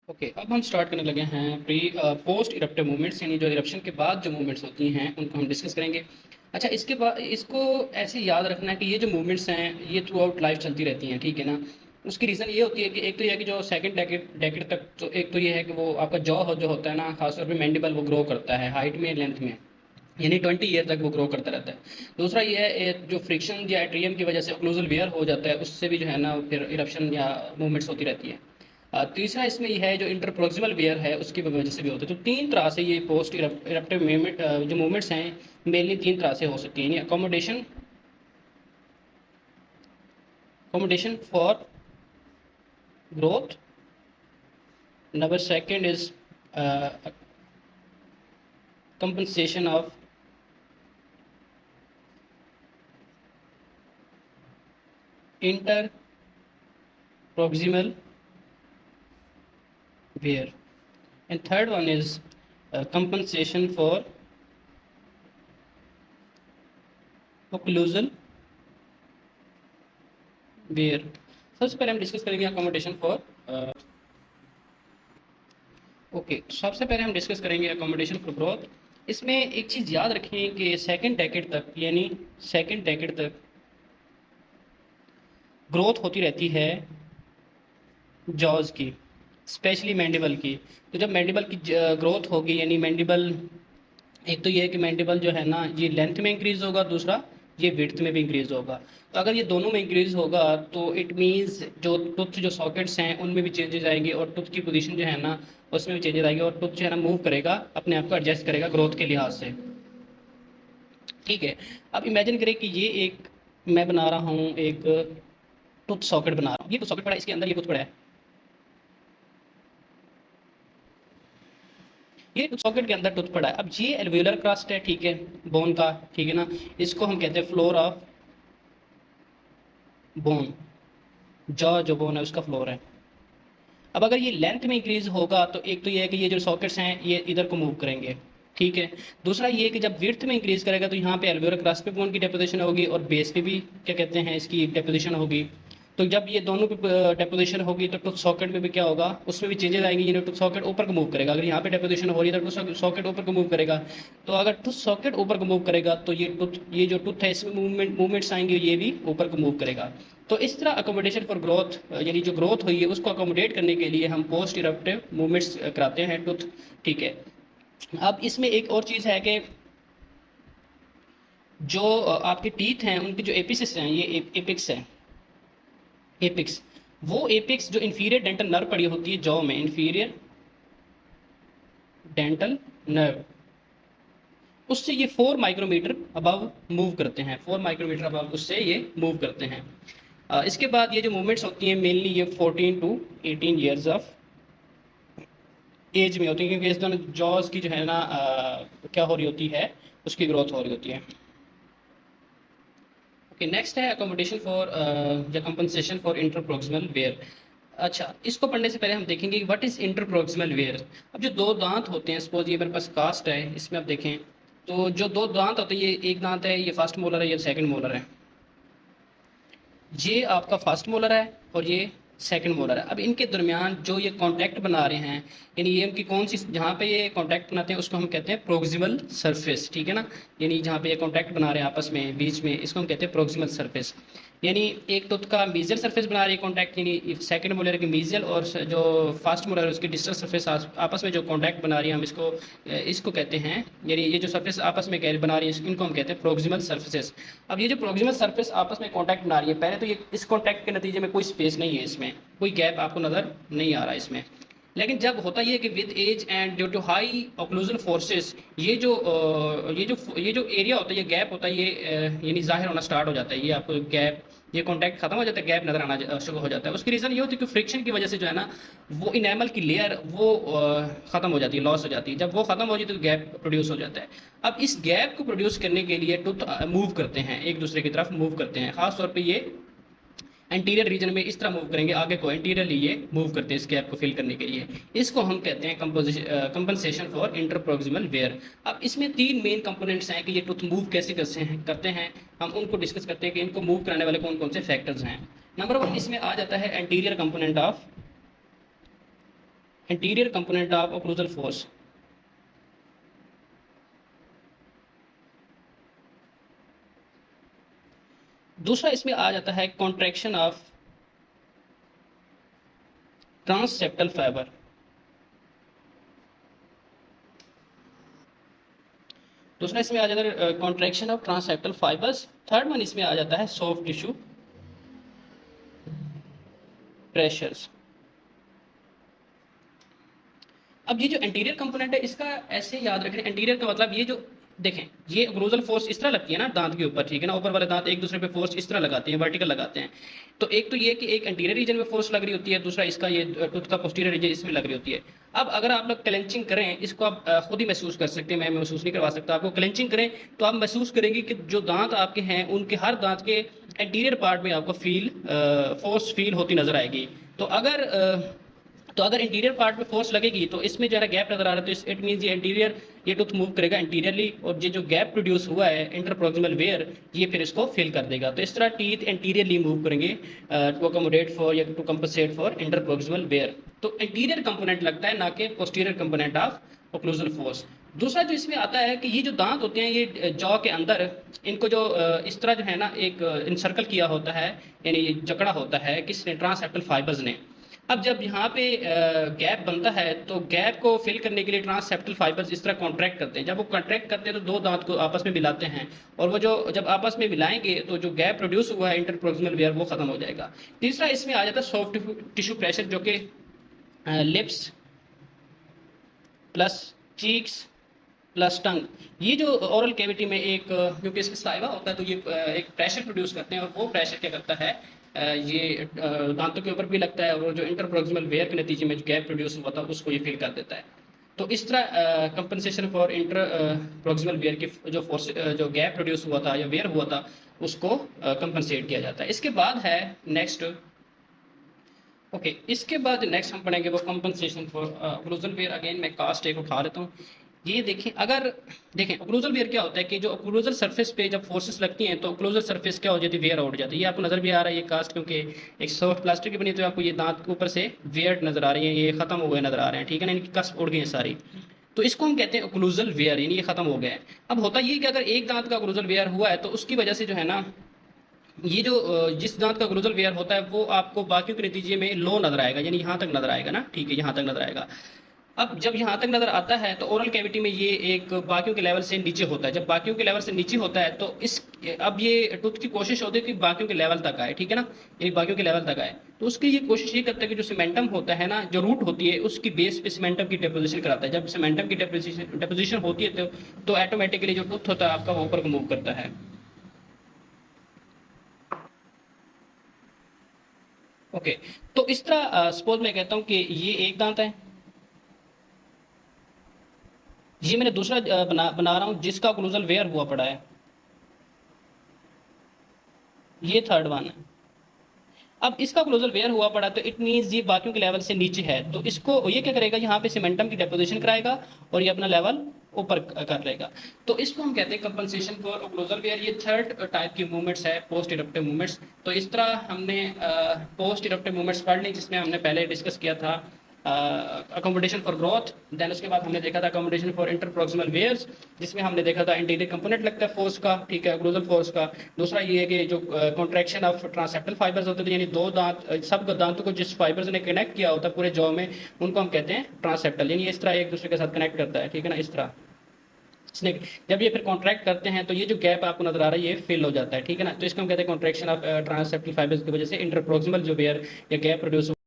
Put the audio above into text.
Okay, अब हम start करने लगे हैं पोस्ट इरप्टिव मूवमेंट्स, यानी जो इरप्शन के बाद जो मूवमेंट्स होती हैं उनको हम डिस्कस करेंगे। अच्छा, इसके बाद इसको ऐसे याद रखना है कि ये जो मूवमेंट्स हैं ये थ्रू आउट लाइफ चलती रहती हैं, ठीक है ना। उसकी रीज़न ये होती है कि एक तो ये है कि जो सेकंड डेकेड तक, तो एक तो ये है कि वो आपका जॉ जो होता है ना, खासतौर पे मैंडिबल, वो ग्रो करता है हाइट में, लेंथ में, यानी 20 ईयर तक वो ग्रो करता रहता है। दूसरा ये है जो फ्रिक्शन या एट्रियम की वजह से ओक्लूजल वेयर हो जाता है, उससे भी जो है ना फिर इरप्शन या मूवमेंट्स होती रहती है। तीसरा इसमें ये है जो इंटरप्रोक्सिमल वेयर है, उसकी वजह से भी होता है। तो तीन तरह से ये पोस्ट इरप्टिव मूवमेंट जो मूवमेंट्स हैं मेनली तीन तरह से हो सकती हैं, यानी accommodation for growth, number second is compensation of inter proximal wear, and third one is compensation for occlusal wear. सबसे पहले हम डिस्कस करेंगे अकोमोडेशन फॉर सबसे पहले हम डिस्कस करेंगे अकोमोडेशन फॉर ग्रोथ। इसमें एक चीज़ याद रखें कि सेकंड डेकेड तक, यानी सेकंड डेकेड तक ग्रोथ होती रहती है जॉज की, स्पेशली मैंडिबल की। तो जब मैंडिबल की ग्रोथ होगी, यानी मैंडिबल, एक तो ये है कि मैंडिबल जो है ना ये लेंथ में इंक्रीज होगा, दूसरा ये विड्थ में भी इंक्रीज होगा। तो अगर ये दोनों में इंक्रीज होगा तो इट मीन्स जो टूथ जो सॉकेट्स हैं उनमें भी चेंजेस आएंगे, और टूथ की पोजीशन जो है ना उसमें भी चेंजेस आएंगे, और टूथ जो है ना मूव करेगा, अपने आप को एडजस्ट करेगा ग्रोथ के लिहाज से, ठीक है। अब इमेजिन करें कि ये एक, मैं बना रहा हूँ एक टूथ सॉकेट बना रहा हूँ, ये टूथ सॉकेट पड़ा है, इसके अंदर ये टूथ पड़ा है, ये सॉकेट के अंदर टूथ पड़ा है। अब ये एल्वेलर क्रस्ट है, ठीक है, बोन का, ठीक है ना। इसको हम कहते हैं फ्लोर ऑफ बोन, जॉ जो बोन है उसका फ्लोर है। अब अगर ये लेंथ में इंक्रीज होगा तो एक तो ये है कि ये जो सॉकेट्स हैं ये इधर को मूव करेंगे, ठीक है। दूसरा ये है कि जब विड्थ में इंक्रीज करेगा तो यहाँ पे एल्वेलर क्रस्ट पे बोन की डेपोजिशन होगी, और बेस पे भी क्या कहते हैं इसकी डेपोजिशन होगी। तो जब ये दोनों पे डेपोजिशन होगी तो टूथ सॉकेट में भी क्या होगा, उसमें भी चेंजेस आएंगे, यानी टूथ सॉकेट ऊपर को मूव करेगा। अगर यहाँ पे डेपोजिशन हो रही है तो टूथ सॉकेट ऊपर को मूव करेगा। तो अगर टूथ सॉकेट ऊपर को मूव करेगा तो ये जो टूथ है इसमें मूवमेंट्स आएंगे, ये भी ऊपर को मूव करेगा। तो इस तरह अकोमोडेशन फॉर ग्रोथ, यानी जो ग्रोथ हुई है उसको अकोमोडेट करने के लिए हम पोस्ट इरप्टिव मूवमेंट्स कराते हैं टूथ, ठीक है। अब इसमें एक और चीज़ है कि जो आपके टीथ हैं उनके जो एपिसिस हैं, ये एपिक्स है, एपिक्स, वो एपिक्स जो इंफीरियर डेंटल नर्व पड़ी होती है जॉ में, इंफीरियर डेंटल नर्व, उससे ये 4 माइक्रोमीटर अबव मूव करते हैं, 4 माइक्रोमीटर अबव उससे ये मूव करते हैं। इसके बाद ये जो मूवमेंट्स होती हैं मेनली ये 14 टू 18 ईयर्स ऑफ एज में होती है, क्योंकि इस दोनों जॉज की जो है ना क्या हो रही होती है, उसकी ग्रोथ हो रही होती है। ओके, नेक्स्ट है अकोमोडेशन फॉर या कंपनसेशन फॉर इंटरप्रोक्सिमल वेयर। अच्छा, इसको पढ़ने से पहले हम देखेंगे व्हाट इज इंटरप्रोक्सिमल वेयर। अब जो दो दांत होते हैं, सपोज ये मेरे पास कास्ट है, इसमें आप देखें तो जो दो दांत होते हैं, ये एक दांत है, ये फर्स्ट मोलर है, ये सेकंड मोलर है, ये आपका फर्स्ट मोलर है और ये सेकंड मोलर है। अब इनके दरमियान जो ये कॉन्टैक्ट बना रहे हैं, यानी ये उनकी कौन सी, जहाँ पे ये कॉन्टैक्ट बनाते हैं उसको हम कहते हैं प्रोक्सिमल सरफेस, ठीक है ना। यानी जहाँ पे ये कॉन्टैक्ट बना रहे हैं आपस में बीच में, इसको हम कहते हैं प्रोक्सिमल सरफेस। यानी एक टूथ का मीजियल सरफेस बना रही है कॉन्टैक्ट, यानी सेकंड मोलर की मीजियल और जो फर्स्ट मोलर है उसकी डिस्टल सरफेस आपस में जो कॉन्टैक्ट बना रही है, हम इसको कहते हैं, यानी ये जो सरफेस आपस में बना रही है इनको हम कहते हैं प्रोक्सिमल सरफेसेस। अब ये जो प्रोक्सिमल सरफेस आपस में कॉन्टैक्ट बना रही है, पहले तो ये इस कॉन्टैक्ट के नतीजे में कोई स्पेस नहीं है, इसमें कोई गैप आपको नज़र नहीं आ रहा है इसमें। लेकिन जब होता ये है कि with age and due to high occlusal forces, ये जो एरिया होता है, ये गैप होता है, ये यानी जाहिर होना स्टार्ट हो जाता है, ये आपको गैप, ये कॉन्टैक्ट खत्म हो जाता है, गैप नजर आना शुरू हो जाता है। उसकी रीज़न ये होती है कि फ्रिक्शन की वजह से जो है ना वो इनेमल की लेयर वो खत्म हो जाती है, लॉस हो जाती है। जब वो खत्म हो जाती है तो गैप प्रोड्यूस हो जाता है। अब इस गैप को प्रोड्यूस करने के लिए टूथ मूव करते हैं, एक दूसरे की तरफ मूव करते हैं, खासतौर पर ये एंटीरियर रीजन में इस तरह मूव करेंगे, आगे को एंटीरियरली ये मूव करते हैं इस गैप को फिल करने के लिए। इसको हम कहते हैं कंपनसेशन फॉर इंटरप्रोक्सिमल वेयर। अब इसमें तीन मेन कंपोनेंट्स हैं कि ये टूथ मूव कैसे करते हैं, हम उनको डिस्कस करते हैं कि इनको मूव कराने वाले कौन कौन से फैक्टर्स हैं। नंबर 1 इसमें आ जाता है anterior component of anterior component of occlusal force. दूसरा इसमें आ जाता है कॉन्ट्रैक्शन ऑफ ट्रांससेप्टल फाइबर। दूसरा इसमें आ जाता है contraction of transseptal fibres. Third one इसमें आ जाता है सॉफ्ट टिश्यू प्रेशर्स। अब ये जो एंटीरियर कंपोनेंट है इसका ऐसे याद रखें, एंटीरियर का मतलब ये जो देखें, ये ओक्लूजल फोर्स इस तरह लगती है ना दांत के ऊपर, ठीक है ना, ऊपर वाले दांत एक दूसरे पे फोर्स इस तरह लगाते हैं, वर्टिकल लगाते हैं। तो एक तो ये कि एक एंटीरियर रीजन में फोर्स लग रही होती है, दूसरा इसका ये टूथ का पोस्टीरियर रीजन इसमें लग रही होती है। अब अगर आप लोग क्लेंचिंग करें, इसको आप खुद ही महसूस कर सकते हैं, मैं महसूस नहीं करवा सकता आपको। क्लेंचिंग करें तो आप महसूस करेंगे कि जो दांत आपके हैं उनके हर दांत के एंटीरियर पार्ट में आपको फोर्स फील होती नजर आएगी। तो अगर इंटीरियर पार्ट में फोर्स लगेगी तो इसमें जो है गैप नजर आ रहा है, तो इट मीन ये इंटीरियर ये टूथ मूव करेगा इंटीरियरली, और ये जो गैप प्रोड्यूस हुआ है इंटरप्रोक्सिमल वेयर ये फिर इसको फिल कर देगा। तो इस तरह टीथ इंटीरियरली मूव करेंगे टू अकोमोडेट फॉर या टू कंपनसेट फॉर इंटरप्रोक्सिमल वेयर। तो इंटीरियर कंपोनेंट लगता है ना कि posterior component of occlusal force. दूसरा जो इसमें आता है कि ये जो दांत होते हैं ये जॉ के अंदर इनको जो इस तरह जो है ना एक इनसर्कल किया होता है, यानी जकड़ा होता है किसने, ट्रांससेप्टल फाइबर्स ने। अब जब यहाँ पे गैप बनता है तो गैप को फिल करने के लिए ट्रांससेप्टल फाइबर्स इस तरह कॉन्ट्रैक्ट करते हैं। जब वो कॉन्ट्रैक्ट करते हैं तो दो दांत को आपस में मिलाते हैं, और वो जो जब आपस में मिलाएंगे तो जो गैप प्रोड्यूस हुआ है इंटरप्रोक्सिमल वेयर वो खत्म हो जाएगा। तीसरा इसमें आ जाता है सॉफ्ट टिश्यू प्रेशर, जो कि लिप्स प्लस चीक्स प्लस टंग, ये जो ओरल कैविटी में एक क्योंकि इसमें साइवा होता है तो ये एक प्रेशर प्रोड्यूस करते हैं, और वो प्रेशर क्या करता है ये दांतों के ऊपर भी लगता है, और जो इंटरप्रोक्सिमल वेयर के नतीजे में जो गैप प्रोड्यूस हुआ था उसको ये फिल कर देता है। तो इस तरह कंपनसेशन फॉर इंटरप्रोक्सिमल वेयर की जो फोर्स जो गैप प्रोड्यूस हुआ था या वेयर हुआ था उसको कंपनसेट किया जाता है। इसके बाद है नेक्स्ट इसके बाद नेक्स्ट हम पढ़ेंगे वो compensation for occlusal wear. Again मैं कास्ट एक उठा लेता हूँ। ये देखें, अगर देखें ओक्लूजल वेयर क्या होता है कि जो ओक्लूजल सरफेस पे जब फोर्सेस लगती हैं तो ओक्लूजल सरफेस क्या हो जाती है, वेयर आउट जाती है। ये आपको नजर भी आ रहा है, ये कास्ट क्योंकि एक सॉफ्ट प्लास्टिक की बनी तो आपको ये दांत के ऊपर से वेयर नजर आ रही है, ये खत्म हो गए नजर आ रहे हैं, ठीक है ना, इनकी कस्प उड़ गई है सारी। तो इसको हम कहते हैं ओक्लूजल वेयर, यानी ये खत्म हो गया है। अब होता ये कि अगर एक दांत का ओक्लूजल वेयर हुआ है तो उसकी वजह से जो है ना ये जो जिस दांत का ओक्लूजल वेयर होता है वो आपको बाकियों के नतीजे में लो नजर आएगा, यानी यहाँ तक नजर आएगा ना, ठीक है, यहाँ तक नजर आएगा। अब जब यहाँ तक नजर आता है तो ओरल कैविटी में ये एक बाकियों के लेवल से नीचे होता है। जब बाकियों के लेवल से नीचे होता है तो अब ये टूथ की कोशिश होती है कि बाकियों के लेवल तक आए, ठीक है ना, यानी बाकियों के लेवल तक आए। तो उसकी ये कोशिश ये करता है कि जो सीमेंटम होता है ना, जो रूट होती है उसकी बेस पे सीमेंटम की डेपोजिशन कराता है। जब सीमेंटम की डेपोजिशन होती है तो ऑटोमेटिकली जो टूथ होता है आपका वो ऊपर को मूव करता है। तो इस तरह सपोज मैं कहता हूँ कि ये एक दांत है, ये मैंने दूसरा बना रहा हूं जिसका ओक्लूजल वेयर हुआ पड़ा है, ये थर्ड वन है। अब इसका ओक्लूजल वेयर हुआ पड़ा तो इट मींस ये बाकियों के लेवल से नीचे है, तो इसको ये क्या करेगा, यहाँ पे सीमेंटम की डेपोजिशन कराएगा और ये अपना लेवल ऊपर कर लेगा। तो इसको हम कहते हैं कंपनसेशन फॉर ओक्लूजल वेयर। ये थर्ड टाइप की मूवमेंट्स है, पोस्ट इरप्टिव मूवमेंट्स। तो इस तरह हमने पोस्ट इरप्टिव मूवमेंट्स पढ़ ली, जिसमें हमने पहले डिस्कस किया था अकोमोडेशन फॉर ग्रोथ, देन उसके बाद हमने देखा था अकोमोडेशन फॉर इंटरप्रोक्सिमल वेयर्स, जिसमें हमने देखा था इंटीरियर कंपोनेंट लगता है फोर्स का, ठीक है, ओक्लूजल फोर्स का। दूसरा ये है कि जो कॉन्ट्रैक्शन ऑफ ट्रांससेप्टल फाइबर्स होते थे, यानी दो दांत सब दांतों को जिस फाइबर्स ने कनेक्ट किया होता है पूरे जॉ में, उनको हम कहते हैं ट्रांससेप्टल, यानी इस तरह एक दूसरे के साथ कनेक्ट करता है, ठीक है ना, इस तरह जब ये फिर कॉन्ट्रैक्ट करते हैं तो ये जो गैप आपको नजर आ रहा है ये फिल हो जाता है, ठीक है ना। तो इसको हम कहते हैं कॉन्ट्रैक्शन ऑफ ट्रांससेप्टल फाइबर्स की वजह से इंटरप्रोक्सिमल जो वेयर या गैप प्रोड्यूस